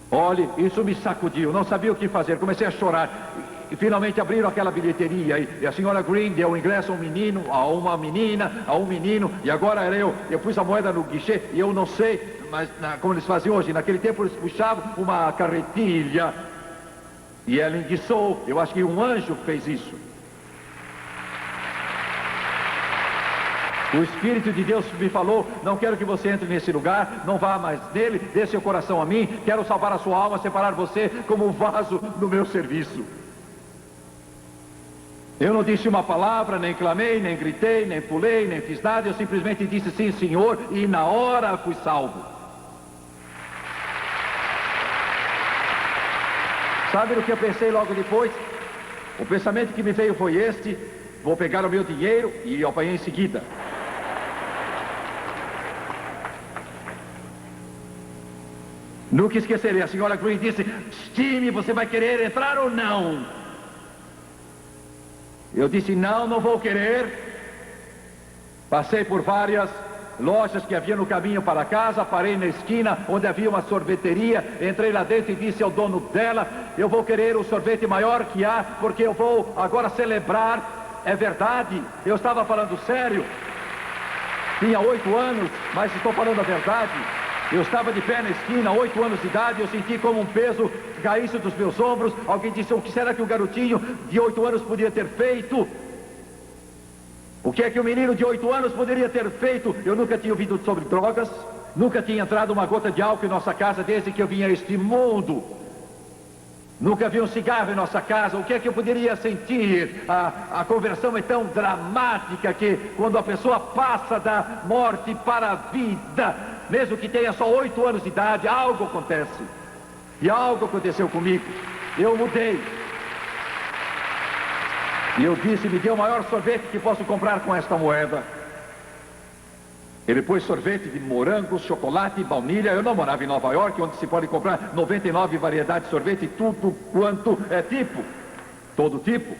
Olhe, isso me sacudiu, não sabia o que fazer, comecei a chorar. E finalmente abriram aquela bilheteria e a senhora Green deu o ingresso a um menino, a uma menina, a um menino, e agora era eu pus a moeda no guichê e eu não sei, mas como eles fazem hoje, naquele tempo eles puxavam uma carretilha e ela enguiçou. Eu acho que um anjo fez isso. O Espírito de Deus me falou: não quero que você entre nesse lugar, não vá mais nele, dê seu coração a mim, quero salvar a sua alma, separar você como um vaso no meu serviço. Eu não disse uma palavra, nem clamei, nem gritei, nem pulei, nem fiz nada, eu simplesmente disse sim, Senhor, e na hora fui salvo. Sabe o que eu pensei logo depois? O pensamento que me veio foi este: vou pegar o meu dinheiro, e eu apanhei em seguida. Nunca esquecerei, a senhora Green disse: Steve, você vai querer entrar ou não? Eu disse: não, não vou querer. Passei por várias lojas que havia no caminho para casa, parei na esquina onde havia uma sorveteria, entrei lá dentro e disse ao dono dela: eu vou querer o sorvete maior que há, porque eu vou agora celebrar. É verdade, eu estava falando sério. Tinha 8 anos, mas estou falando a verdade. Eu estava de pé na esquina, 8 anos de idade, eu senti como um peso caísse dos meus ombros. Alguém disse: o que será que o garotinho de 8 anos podia ter feito? O que é que o menino de 8 anos poderia ter feito? Eu nunca tinha ouvido sobre drogas, nunca tinha entrado uma gota de álcool em nossa casa desde que eu vim a este mundo. Nunca vi um cigarro em nossa casa. O que é que eu poderia sentir? A conversão é tão dramática que quando a pessoa passa da morte para a vida, mesmo que tenha só 8 anos de idade, algo acontece. E algo aconteceu comigo. Eu mudei. E eu disse: me dê o maior sorvete que posso comprar com esta moeda. Ele pôs sorvete de morango, chocolate e baunilha. Eu não morava em Nova York, onde se pode comprar 99 variedades de sorvete, tudo quanto é tipo. Todo tipo.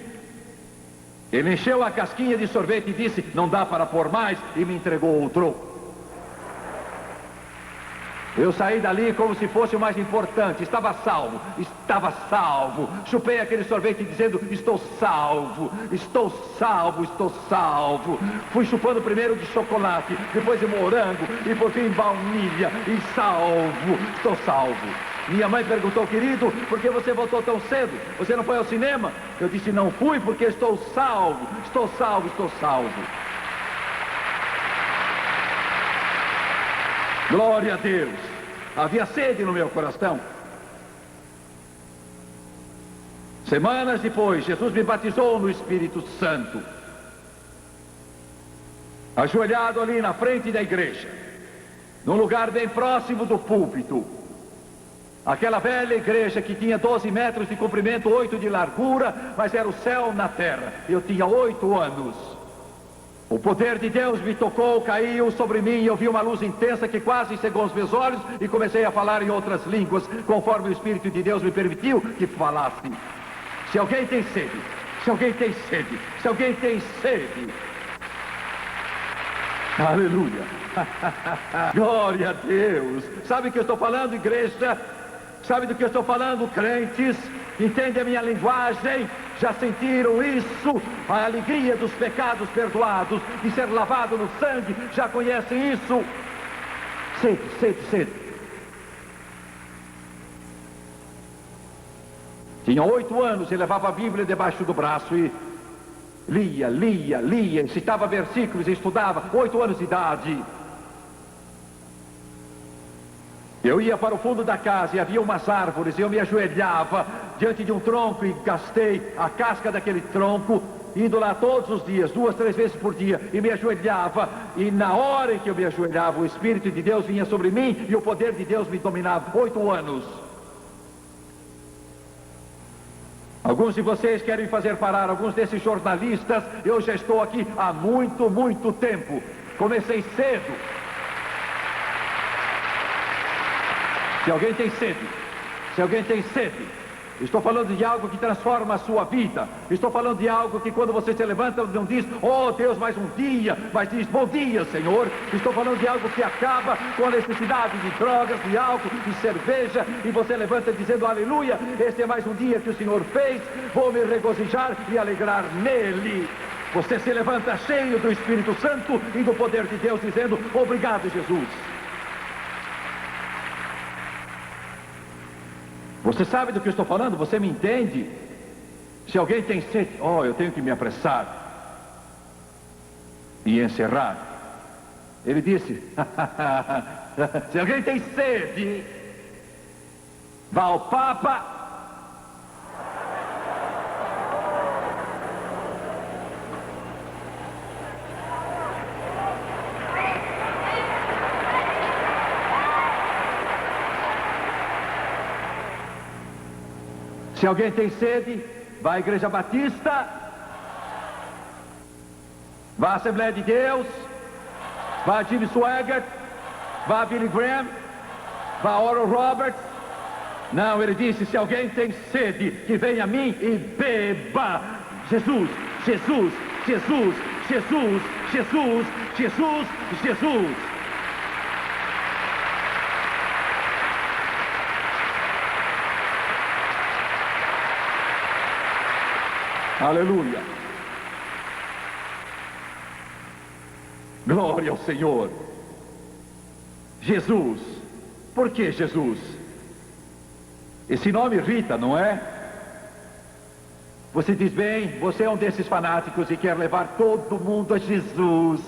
Ele encheu a casquinha de sorvete e disse: não dá para pôr mais, e me entregou o troco. Eu saí dali como se fosse o mais importante. Estava salvo, estava salvo. Chupei aquele sorvete dizendo: estou salvo, estou salvo, estou salvo. Fui chupando primeiro de chocolate, depois de morango, e por fim baunilha, e salvo, estou salvo. Minha mãe perguntou: querido, por que você voltou tão cedo? Você não foi ao cinema? Eu disse: não fui porque estou salvo, estou salvo, estou salvo. Glória a Deus. Havia sede no meu coração. Semanas depois, Jesus me batizou no Espírito Santo. Ajoelhado ali na frente da igreja, num lugar bem próximo do púlpito. Aquela velha igreja que tinha 12 metros de comprimento, 8 de largura, mas era o céu na terra. Eu tinha 8 anos. O poder de Deus me tocou, caiu sobre mim, e eu vi uma luz intensa que quase cegou os meus olhos, e comecei a falar em outras línguas, conforme o Espírito de Deus me permitiu que falasse. Se alguém tem sede, se alguém tem sede, se alguém tem sede. Aleluia. Glória a Deus. Sabe o que eu estou falando, igreja? Sabe do que eu estou falando, crentes? Entende a minha linguagem? Já sentiram isso? A alegria dos pecados perdoados, de ser lavado no sangue, já conhecem isso? Sede, sede, sede. Tinha 8 anos e levava a Bíblia debaixo do braço e lia, citava versículos e estudava. 8 anos de idade. Eu ia para o fundo da casa e havia umas árvores, e eu me ajoelhava diante de um tronco e gastei a casca daquele tronco, indo lá todos os dias, 2, 3 vezes por dia, e me ajoelhava, e na hora em que eu me ajoelhava, o Espírito de Deus vinha sobre mim e o poder de Deus me dominava. 8 anos. Alguns de vocês querem fazer parar alguns desses jornalistas. Eu já estou aqui há muito, muito tempo. Comecei cedo. Se alguém tem sede, se alguém tem sede, Estou falando de algo que transforma a sua vida. Estou falando de algo que quando você se levanta não diz, oh Deus, mais um dia, mas diz, bom dia, Senhor. Estou falando de algo que acaba com a necessidade de drogas, de álcool, de cerveja, e você levanta dizendo, aleluia, este é mais um dia que o Senhor fez, vou me regozijar e alegrar nele. Você se levanta cheio do Espírito Santo e do poder de Deus, dizendo, obrigado, Jesus. Você sabe do que eu estou falando? Você me entende? Se alguém tem sede, oh, eu tenho que me apressar e encerrar. Ele disse, se alguém tem sede, vá ao Papa. Se alguém tem sede, vá à Igreja Batista, vá à Assembleia de Deus, vá a Jimmy Swaggart, vá a Billy Graham, vá a Oral Roberts. Não, ele disse, se alguém tem sede, que venha a mim e beba. Jesus, Jesus, Jesus, Jesus, Jesus, Jesus, Jesus. Aleluia. Glória ao Senhor. Jesus. Por que Jesus? Esse nome irrita, não é? Você diz, bem, você é um desses fanáticos e quer levar todo mundo a Jesus.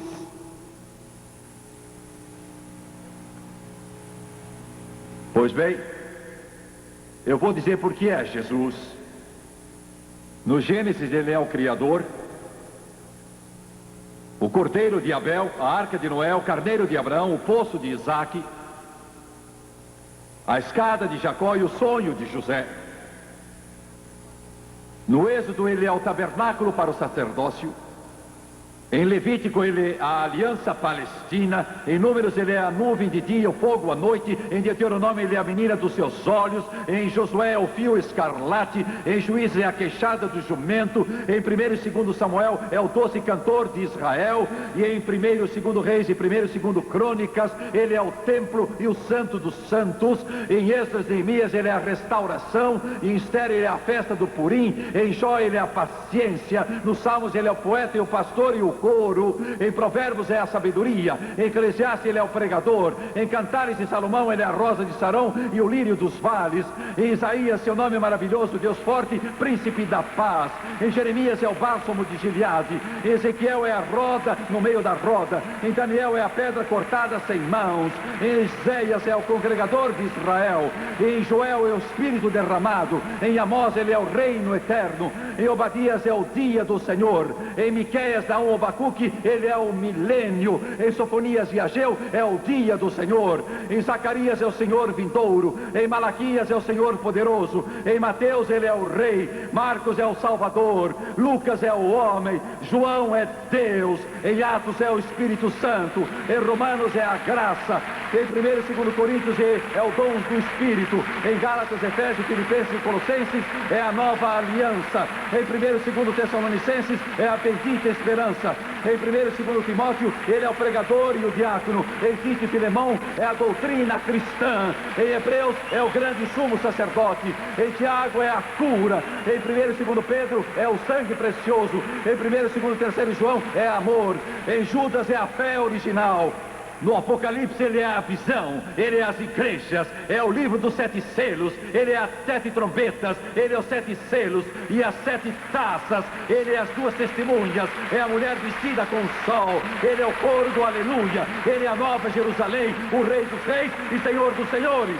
Pois bem, eu vou dizer por que é Jesus. No Gênesis ele é o Criador, o Cordeiro de Abel, a Arca de Noé, o Carneiro de Abraão, o Poço de Isaac, a escada de Jacó e o sonho de José. No Êxodo ele é o tabernáculo para o sacerdócio. Em Levítico ele é a aliança palestina. Em Números ele é a nuvem de dia, o fogo à noite. Em Deuteronômio ele é a menina dos seus olhos. Em Josué é o fio escarlate. Em Juízes é a queixada do jumento. Em 1º e 2º Samuel é o doce cantor de Israel. E em 1º e 2º Reis e 1º e 2º Crônicas ele é o templo e o santo dos santos. Em Esdras e Neemias ele é a restauração. Em Esther ele é a festa do Purim. Em Jó ele é a paciência. Nos Salmos ele é o poeta e o pastor e o coro. Em Provérbios é a sabedoria. Em Eclesiastes ele é o pregador. Em Cantares de Salomão ele é a rosa de Sarão e o lírio dos vales. Em Isaías seu nome é maravilhoso, Deus forte, príncipe da paz. Em Jeremias é o bálsamo de Gileade. Em Ezequiel é a roda no meio da roda. Em Daniel é a pedra cortada sem mãos. Em Isaías é o congregador de Israel. Em Joel é o Espírito derramado. Em Amós ele é o reino eterno. Em Obadias é o dia do Senhor. Em Miqueias dá um Abacuque, ele é o milênio. Em Sofonias e Ageu é o dia do Senhor. Em Zacarias é o Senhor vindouro. Em Malaquias é o Senhor poderoso. Em Mateus ele é o rei. Marcos é o Salvador. Lucas é o homem. João é Deus. Em Atos é o Espírito Santo. Em Romanos é a graça. Em 1º e 2º Coríntios é o dom do Espírito. Em Gálatas, Efésios, Filipenses e Colossenses é a nova aliança. Em 1º e 2º Tessalonicenses é a bendita esperança. Em 1º e 2º Timóteo ele é o pregador e o diácono. Em Tito e Filemão é a doutrina cristã. Em Hebreus é o grande sumo sacerdote. Em Tiago é a cura. Em 1º e 2º Pedro é o sangue precioso. Em 1º e 2º e 3º João é amor. Em Judas é a fé original. No Apocalipse ele é a visão, ele é as igrejas, é o livro dos 7 selos, ele é as 7 trombetas, ele é os 7 selos e as 7 taças, ele é as 2 testemunhas, é a mulher vestida com o sol, ele é o coro do aleluia, ele é a nova Jerusalém, o rei dos reis e senhor dos senhores.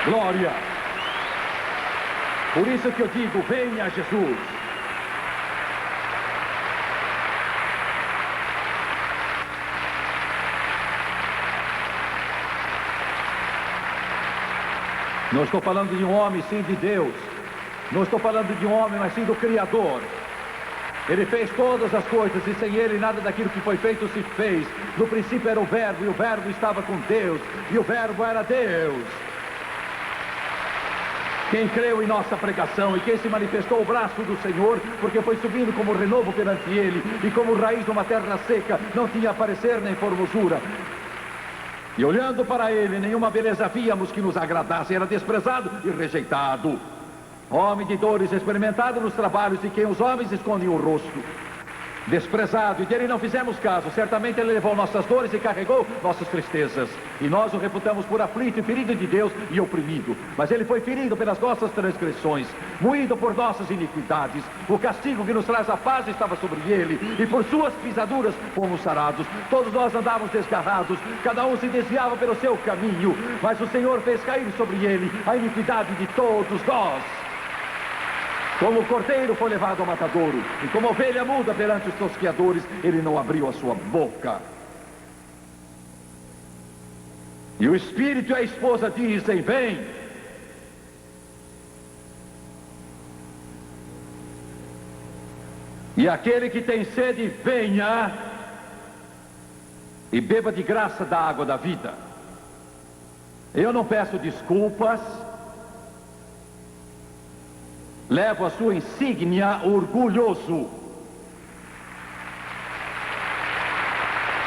Glória! Por isso que eu digo, venha Jesus. Não estou falando de um homem, sim de Deus. Não estou falando de um homem, mas sim do Criador. Ele fez todas as coisas e sem Ele nada daquilo que foi feito se fez. No princípio era o Verbo e o Verbo estava com Deus e o Verbo era Deus. Quem creu em nossa pregação e quem se manifestou o braço do Senhor, porque foi subindo como renovo perante Ele e como raiz numa terra seca, não tinha parecer nem formosura. E olhando para Ele, nenhuma beleza víamos que nos agradasse, era desprezado e rejeitado. Homem de dores, experimentado nos trabalhos de quem os homens escondem o rosto. Desprezado, e dele não fizemos caso. Certamente Ele levou nossas dores e carregou nossas tristezas. E nós o reputamos por aflito e ferido de Deus e oprimido. Mas Ele foi ferido pelas nossas transgressões, moído por nossas iniquidades. O castigo que nos traz a paz estava sobre Ele, e por suas pisaduras fomos sarados. Todos nós andávamos desgarrados, cada um se desviava pelo seu caminho, mas o Senhor fez cair sobre Ele a iniquidade de todos nós. Como o cordeiro foi levado ao matadouro, e como ovelha muda perante os tosqueadores, Ele não abriu a sua boca. E o Espírito e a esposa dizem: vem. E aquele que tem sede, venha e beba de graça da água da vida. Eu não peço desculpas. Levo a sua insígnia orgulhoso.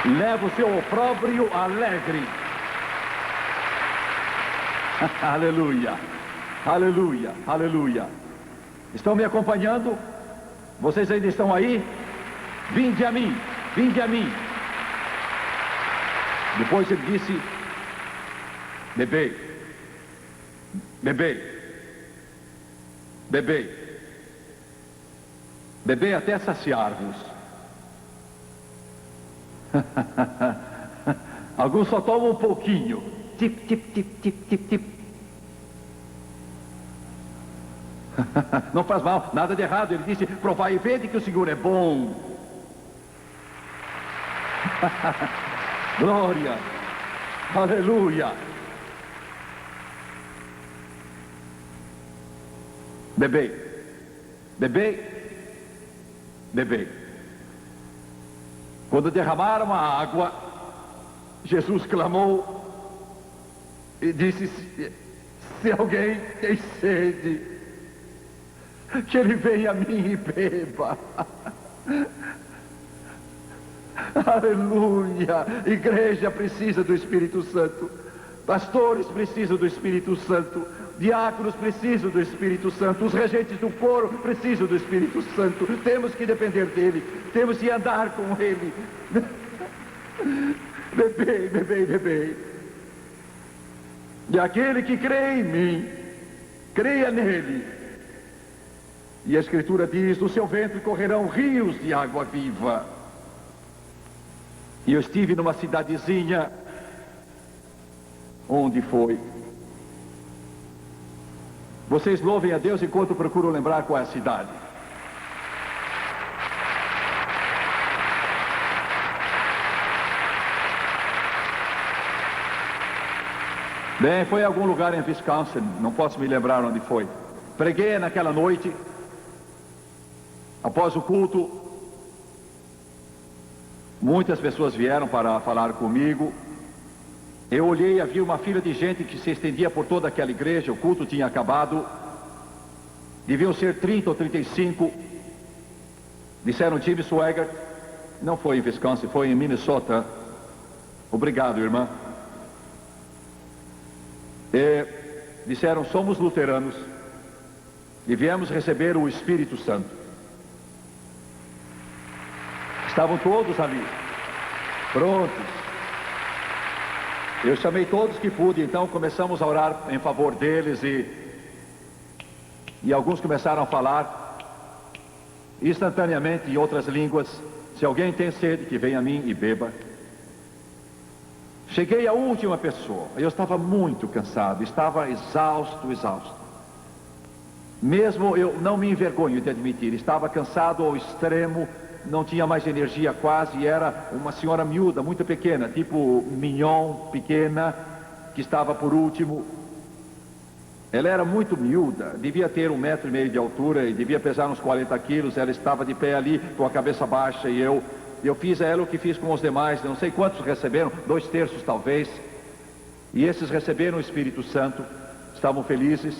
Levo o seu opróbrio alegre. Aleluia, aleluia, aleluia. Estão me acompanhando? Vocês ainda estão aí? Vinde a mim, vinde a mim. Depois ele disse: bebei, bebei. Bebei, bebei até saciar-vos. Alguns só tomam um pouquinho. Tip, tip, tip, tip, tip, tip. Não faz mal, nada de errado. Ele disse: provai e vede que o Senhor é bom. Glória, aleluia. Bebei, bebei, bebei. Quando derramaram a água, Jesus clamou e disse: se alguém tem sede, que ele venha a mim e beba. Aleluia. Igreja precisa do Espírito Santo. Pastores precisam do Espírito Santo. Diáconos precisam do Espírito Santo. Os regentes do coro precisam do Espírito Santo. Temos que depender dele. Temos que andar com ele. Bebei, bebei, bebei. E aquele que crê em mim, creia nele. E a Escritura diz: do seu ventre correrão rios de água viva. E eu estive numa cidadezinha. Onde foi? Vocês louvem a Deus enquanto procuro lembrar qual é a cidade. Bem, foi em algum lugar em Wisconsin, não posso me lembrar onde foi. Preguei naquela noite. Após o culto, muitas pessoas vieram para falar comigo. Eu olhei e havia uma fila de gente que se estendia por toda aquela igreja. O culto tinha acabado. Deviam ser 30 ou 35. Disseram: Jimmy Swaggart. Não foi em Wisconsin, foi em Minnesota. Obrigado, irmã. Disseram: somos luteranos e viemos receber o Espírito Santo. Estavam todos ali, prontos. Eu chamei todos que pude, então começamos a orar em favor deles e alguns começaram a falar instantaneamente em outras línguas. Se alguém tem sede, que venha a mim e beba. Cheguei à última pessoa. Eu estava muito cansado, estava exausto. Mesmo eu não me envergonho de admitir, estava cansado ao extremo. Não tinha mais energia quase, era uma senhora miúda, muito pequena, tipo Mignon, pequena, que estava por último. Ela era muito miúda, devia ter 1,5 metro de altura e devia pesar uns 40 quilos. Ela estava de pé ali, com a cabeça baixa, e eu fiz a ela o que fiz com os demais. Não sei quantos receberam, 2/3 talvez. E esses receberam o Espírito Santo, estavam felizes.